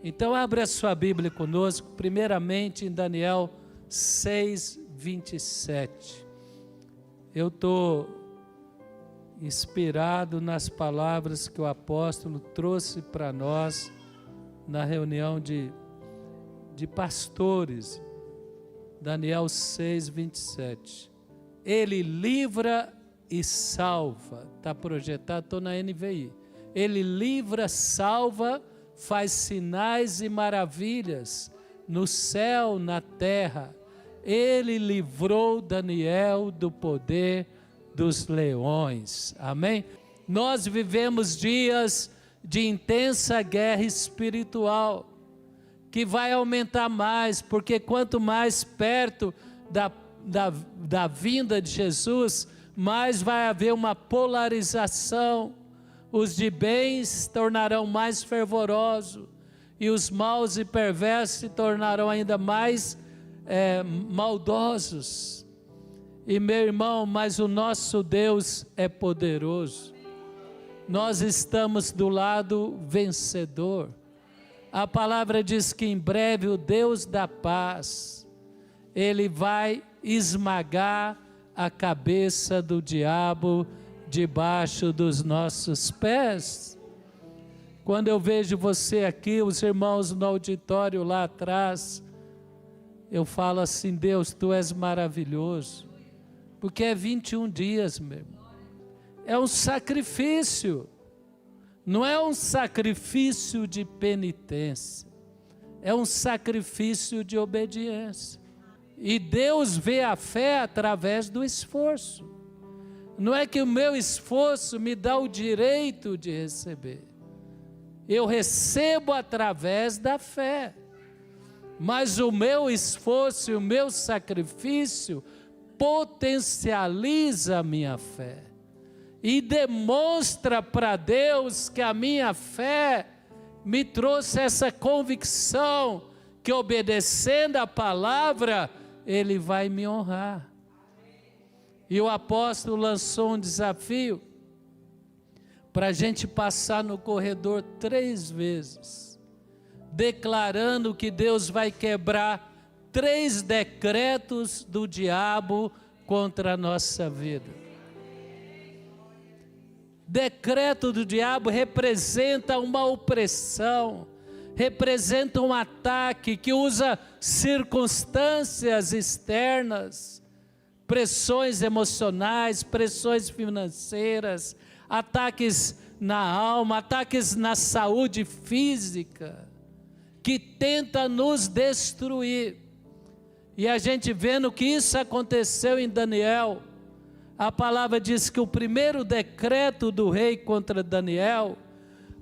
Então abra a sua Bíblia conosco, primeiramente em Daniel 6:27. Eu estou inspirado nas palavras que o apóstolo trouxe para nós na reunião de pastores. Daniel 6:27. Ele livra e salva. Está projetado, estou na NVI. Ele livra, salva, faz sinais e maravilhas no céu, na terra. Ele livrou Daniel do poder dos leões. Amém? Nós vivemos dias de intensa guerra espiritual, que vai aumentar mais, porque quanto mais perto da vinda de Jesus, mais vai haver uma polarização. Os de bem se tornarão mais fervorosos, e os maus e perversos se tornarão ainda mais maldosos. E meu irmão, mas o nosso Deus é poderoso. Nós estamos do lado vencedor. A palavra diz que em breve o Deus da paz, Ele vai esmagar a cabeça do diabo debaixo dos nossos pés. Quando eu vejo você aqui, os irmãos no auditório lá atrás, eu falo assim: Deus, Tu és maravilhoso, porque é 21 dias, meu irmão. É um sacrifício. Não é um sacrifício de penitência, é um sacrifício de obediência. E Deus vê a fé através do esforço. Não é que o meu esforço me dá o direito de receber. Eu recebo através da fé. Mas o meu esforço e o meu sacrifício potencializa a minha fé. E demonstra para Deus que a minha fé me trouxe essa convicção que, obedecendo a palavra, Ele vai me honrar. E o apóstolo lançou um desafio para a gente passar no corredor 3 vezes, declarando que Deus vai quebrar 3 decretos do diabo contra a nossa vida. Decreto do diabo representa uma opressão, representa um ataque que usa circunstâncias externas, pressões emocionais, pressões financeiras, ataques na alma, ataques na saúde física, que tenta nos destruir. E a gente vendo que isso aconteceu em Daniel. A palavra diz que o primeiro decreto do rei contra Daniel,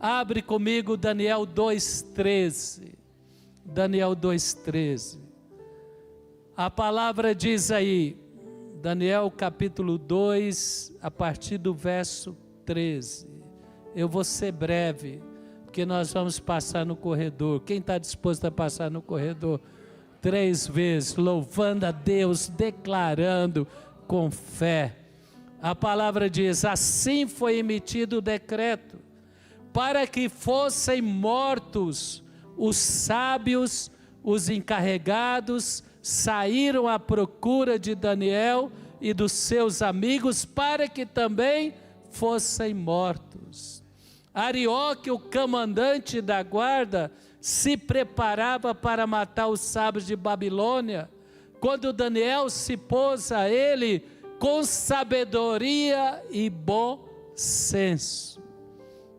abre comigo Daniel 2:13. Daniel 2:13. A palavra diz aí, Daniel capítulo 2, a partir do verso 13. Eu vou ser breve, porque nós vamos passar no corredor. Quem está disposto a passar no corredor 3 vezes, louvando a Deus, declarando com fé? A palavra diz: assim foi emitido o decreto, para que fossem mortos os sábios, os encarregados, saíram à procura de Daniel e dos seus amigos, para que também fossem mortos. Arioque, o comandante da guarda, se preparava para matar os sábios de Babilônia, quando Daniel se pôs a ele com sabedoria e bom senso.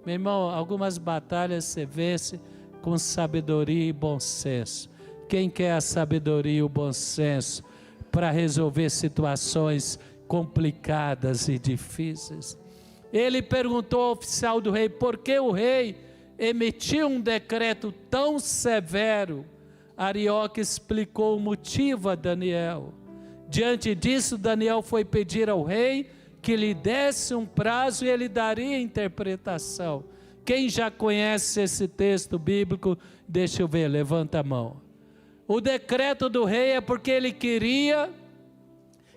Meu irmão, algumas batalhas você vence com sabedoria e bom senso. Quem quer a sabedoria e o bom senso para resolver situações complicadas e difíceis? Ele perguntou ao oficial do rei, por que o rei emitiu um decreto tão severo? Arioque explicou o motivo a Daniel. Diante disso, Daniel foi pedir ao rei que lhe desse um prazo e ele daria interpretação. Quem já conhece esse texto bíblico, deixa eu ver, levanta a mão. O decreto do rei é porque ele queria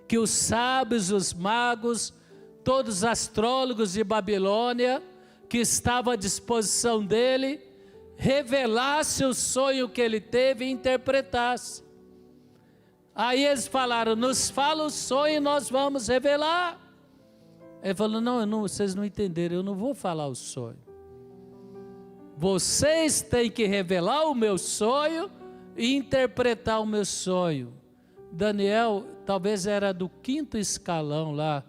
que os sábios, os magos, todos os astrólogos de Babilônia, que estavam à disposição dele, revelasse o sonho que ele teve e interpretasse. Aí eles falaram, nos fala o sonho e nós vamos revelar. Ele falou, não, vocês não entenderam, eu não vou falar o sonho. Vocês têm que revelar o meu sonho e interpretar o meu sonho. Daniel talvez era do 5º escalão lá,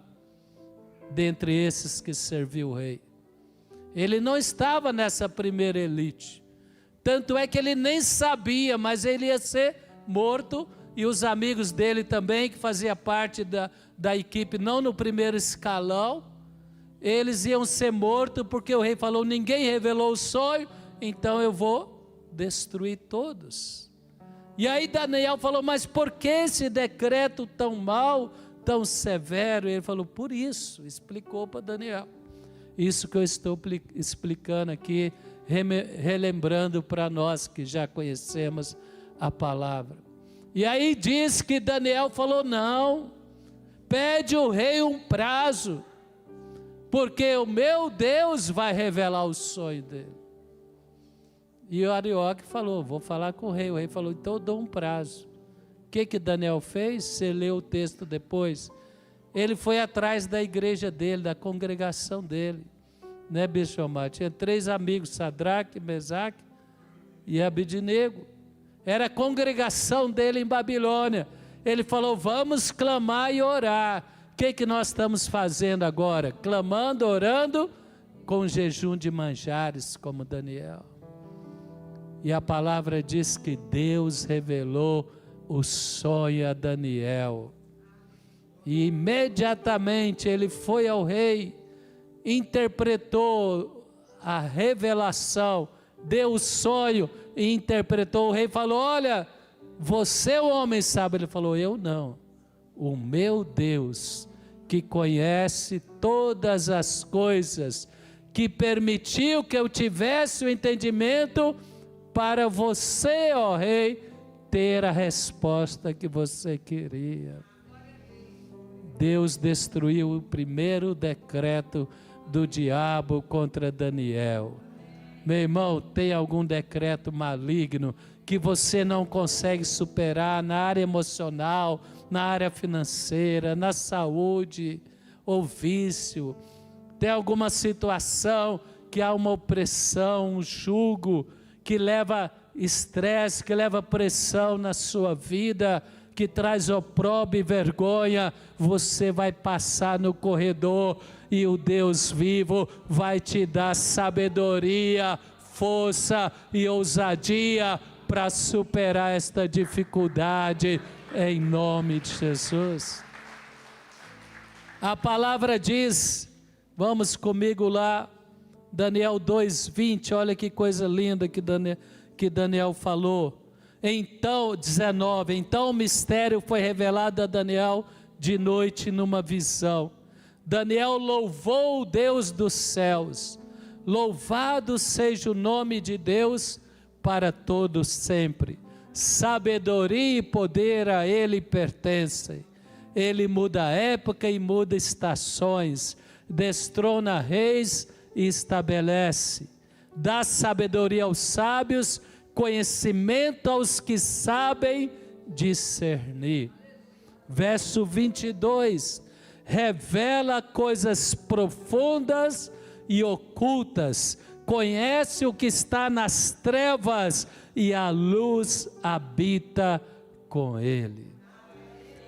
dentre esses que serviu o rei. Ele não estava nessa primeira elite. Tanto é que ele nem sabia, mas ele ia ser morto, e os amigos dele também, que fazia parte da equipe, não no primeiro escalão, eles iam ser mortos, porque o rei falou, ninguém revelou o sonho, então eu vou destruir todos. E aí Daniel falou, mas por que esse decreto tão mau, tão severo? E ele falou, por isso, explicou para Daniel. Isso que eu estou explicando aqui, relembrando para nós que já conhecemos a palavra. E aí diz que Daniel falou, não, pede o rei um prazo, porque o meu Deus vai revelar o sonho dele. E o Arioque falou, vou falar com o rei falou, então eu dou um prazo. O que Daniel fez? Você leu o texto depois. Ele foi atrás da igreja dele, da congregação dele, né, Bispo Omar? Tinha 3 amigos, Sadraque, Mesaque e Abednego. Era a congregação dele em Babilônia. Ele falou, vamos clamar e orar. O que nós estamos fazendo agora? Clamando, orando, com jejum de manjares, como Daniel. E a palavra diz que Deus revelou o sonho a Daniel. E imediatamente ele foi ao rei, interpretou a revelação, deu o sonho e interpretou. O rei falou, olha, você é o homem sábio. Ele falou, eu não, o meu Deus, que conhece todas as coisas, que permitiu que eu tivesse o entendimento para você, ó rei, ter a resposta que você queria. Deus destruiu o primeiro decreto do diabo contra Daniel. Meu irmão, tem algum decreto maligno que você não consegue superar na área emocional, na área financeira, na saúde ou vício? Tem alguma situação que há uma opressão, um jugo que leva estresse, que leva pressão na sua vida, que traz opróbrio e vergonha? Você vai passar no corredor e o Deus vivo vai te dar sabedoria, força e ousadia para superar esta dificuldade, em nome de Jesus. A palavra diz, vamos comigo lá, Daniel 2:20, olha que coisa linda que Daniel falou. Então, 19, então o mistério foi revelado a Daniel de noite numa visão. Daniel louvou o Deus dos céus. Louvado seja o nome de Deus para todos sempre. Sabedoria e poder a Ele pertencem. Ele muda a época e muda estações. Destrona reis e estabelece. Dá sabedoria aos sábios, conhecimento aos que sabem discernir. Verso 22, revela coisas profundas e ocultas, conhece o que está nas trevas e a luz habita com ele.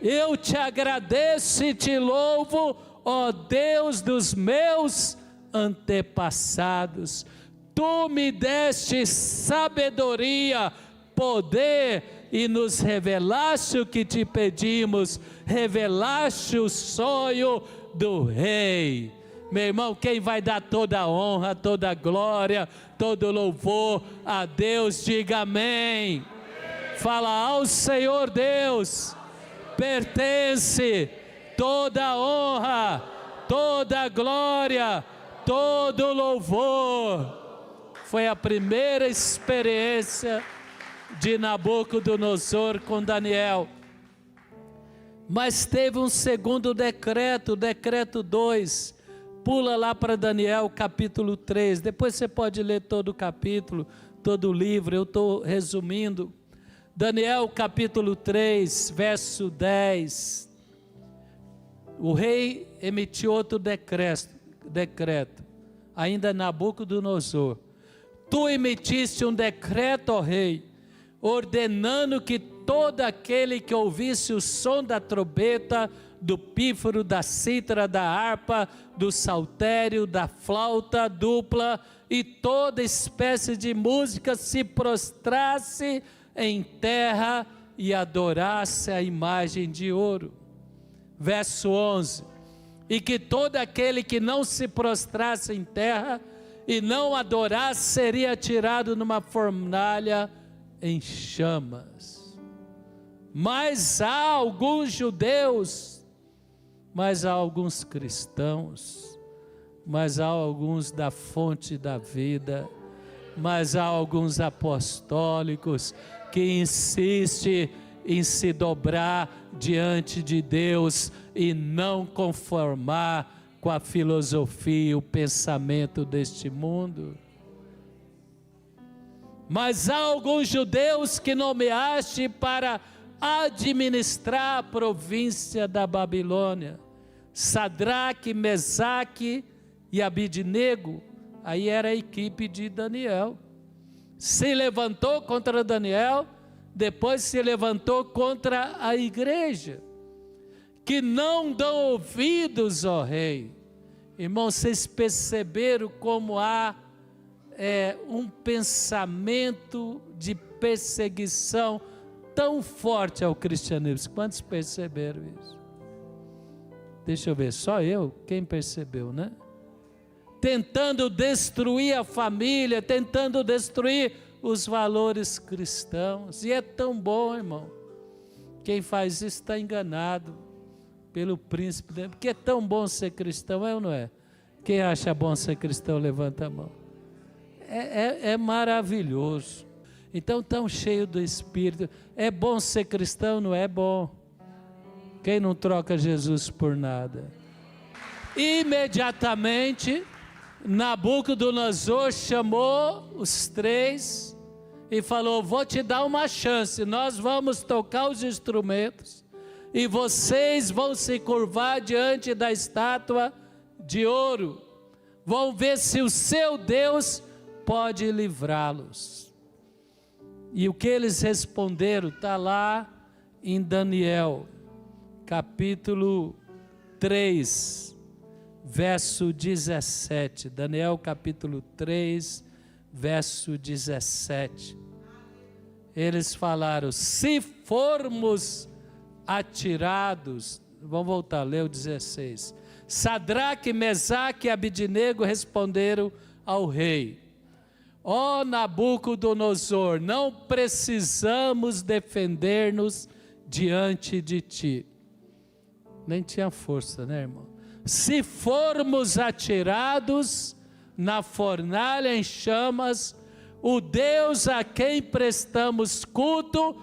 Eu te agradeço e te louvo, ó Deus dos meus antepassados. Tu me deste sabedoria, poder e nos revelaste o que te pedimos, revelaste o sonho do rei. Meu irmão, quem vai dar toda a honra, toda a glória, todo o louvor a Deus, diga amém. Fala, ao Senhor Deus pertence toda a honra, toda a glória, todo o louvor. Foi a primeira experiência de Nabucodonosor com Daniel. Mas teve um segundo decreto, o decreto 2. Pula lá para Daniel capítulo 3. Depois você pode ler todo o capítulo. todo o livro, eu estou resumindo. Daniel capítulo 3, verso 10. O rei emitiu outro decreto, ainda Nabucodonosor. Tu emitiste um decreto, ó rei, ordenando que todo aquele que ouvisse o som da trombeta, do pífaro, da cítara, da harpa, do saltério, da flauta dupla e toda espécie de música se prostrasse em terra e adorasse a imagem de ouro. Verso 11. E que todo aquele que não se prostrasse em terra e não adorasse seria tirado numa fornalha em chamas. Mas há alguns judeus, mas há alguns cristãos, mas há alguns da fonte da vida, mas há alguns apostólicos que insistem em se dobrar diante de Deus e não conformar com a filosofia e o pensamento deste mundo. Mas há alguns judeus que nomeaste para administrar a província da Babilônia, Sadraque, Mesaque e Abidnego. Aí era a equipe de Daniel. Se levantou contra Daniel, depois se levantou contra a igreja, que não dão ouvidos, ó rei. Irmãos, vocês perceberam como há um pensamento de perseguição tão forte ao cristianismo? Quantos perceberam isso? Deixa eu ver, só eu? Quem percebeu, né? Tentando destruir a família, tentando destruir os valores cristãos. E é tão bom, irmão. Quem faz isso está enganado pelo príncipe, porque é tão bom ser cristão, é ou não é? Quem acha bom ser cristão, levanta a mão. É maravilhoso. Então, tão cheio do Espírito. É bom ser cristão, não é bom? Quem não troca Jesus por nada? Imediatamente, Nabucodonosor chamou os três e falou: vou te dar uma chance, nós vamos tocar os instrumentos e vocês vão se curvar diante da estátua de ouro, vão ver se o seu Deus pode livrá-los. E o que eles responderam está lá em Daniel, capítulo 3, verso 17. Daniel capítulo 3, verso 17. Eles falaram: se formos atirados, vamos voltar a ler o 16. Sadraque, Mesaque e Abidnego responderam ao rei: ó Nabucodonosor, não precisamos defender-nos diante de ti. Nem tinha força, né, irmão? Se formos atirados na fornalha em chamas, o Deus a quem prestamos culto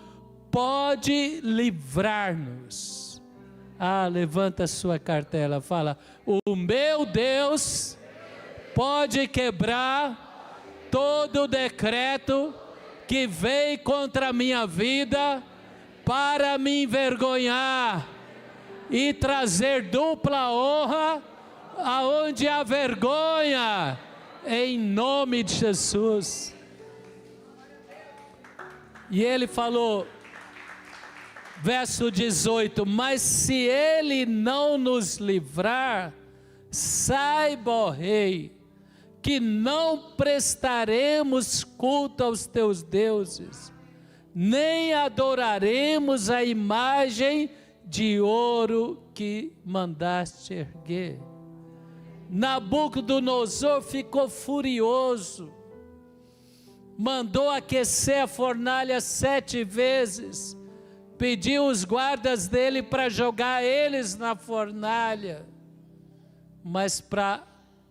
pode livrar-nos. Ah, levanta a sua cartela, fala: o meu Deus pode quebrar todo decreto que vem contra a minha vida para me envergonhar e trazer dupla honra aonde há vergonha, em nome de Jesus. E ele falou, verso 18: mas se ele não nos livrar, saiba, ó rei, que não prestaremos culto aos teus deuses, nem adoraremos a imagem de ouro que mandaste erguer. Nabucodonosor ficou furioso, mandou aquecer a fornalha 7 vezes, pediu os guardas dele para jogar eles na fornalha, mas para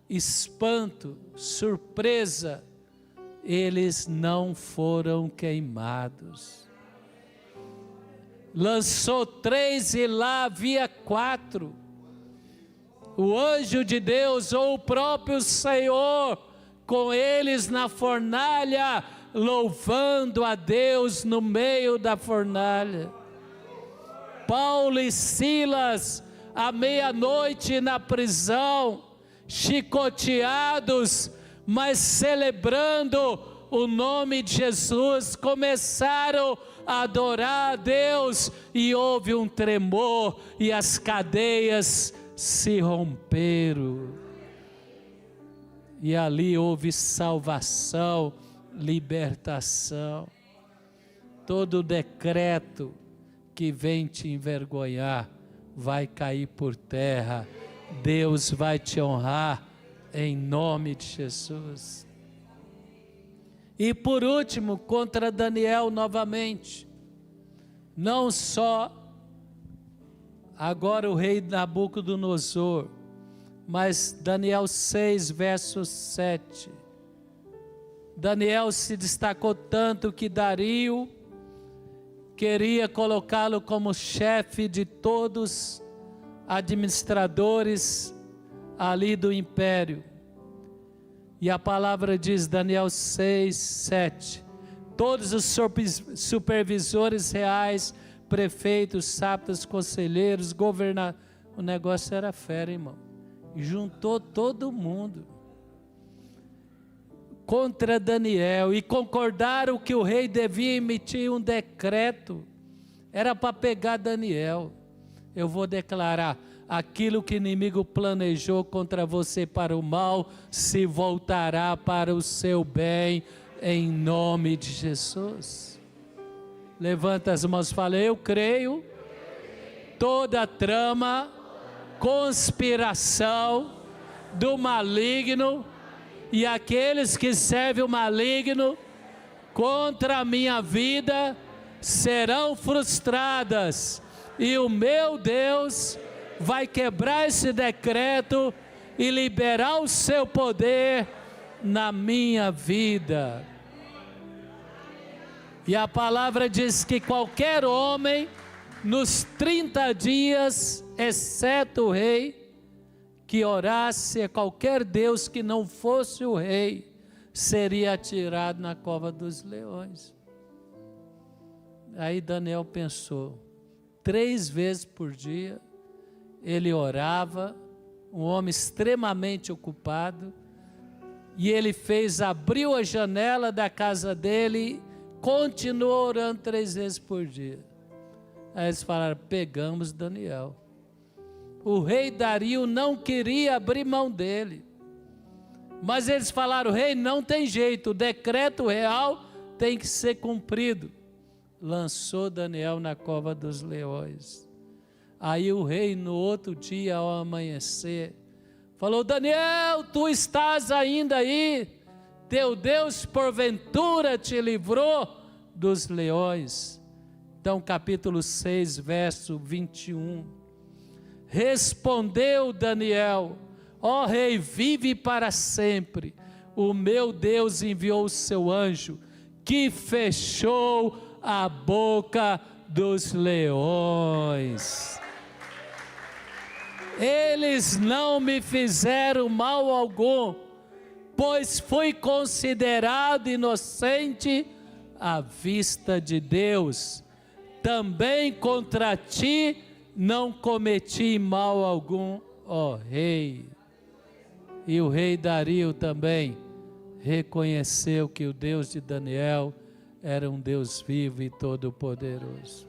espanto, surpresa, eles não foram queimados. Lançou 3 e lá havia 4. O anjo de Deus, ou o próprio Senhor, com eles na fornalha, louvando a Deus no meio da fornalha. Paulo e Silas, à meia-noite na prisão, chicoteados, mas celebrando o nome de Jesus, começaram a adorar a Deus, e houve um tremor, e as cadeias se romperam. E ali houve salvação, libertação. Todo decreto que vem te envergonhar vai cair por terra. Deus vai te honrar em nome de Jesus. E por último, contra Daniel novamente. Não só agora o rei Nabucodonosor, mas Daniel 6, verso 7. Daniel se destacou tanto que Dario queria colocá-lo como chefe de todos administradores ali do império. E a palavra diz, Daniel 6, 7, todos os supervisores reais, prefeitos, sátrapas, conselheiros, governadores, o negócio era fera, irmão, e juntou todo mundo contra Daniel, e concordaram que o rei devia emitir um decreto, era para pegar Daniel. Eu vou declarar, aquilo que o inimigo planejou contra você para o mal, se voltará para o seu bem, em nome de Jesus. Levanta as mãos e fala, eu creio, toda trama, conspiração do maligno, e aqueles que servem o maligno contra a minha vida, serão frustradas, e o meu Deus vai quebrar esse decreto e liberar o seu poder na minha vida. E a palavra diz que qualquer homem, nos 30 dias, exceto o rei, que orasse a qualquer Deus que não fosse o rei, seria atirado na cova dos leões. Aí Daniel pensou, 3 vezes por dia, ele orava, um homem extremamente ocupado, e ele abriu a janela da casa dele, continuou orando 3 vezes por dia. Aí eles falaram, pegamos Daniel. O rei Dario não queria abrir mão dele, mas eles falaram, rei, não tem jeito, o decreto real tem que ser cumprido. Lançou Daniel na cova dos leões. Aí o rei, no outro dia, ao amanhecer, falou, Daniel, tu estás ainda aí? Teu Deus porventura te livrou dos leões? Então capítulo 6, verso 21. Respondeu Daniel, ó rei, vive para sempre. O meu Deus enviou o seu anjo, que fechou a boca dos leões. Eles não me fizeram mal algum, pois fui considerado inocente à vista de Deus. Também contra ti não cometi mal algum, ó rei. E o rei Dario também reconheceu que o Deus de Daniel era um Deus vivo e todo-poderoso.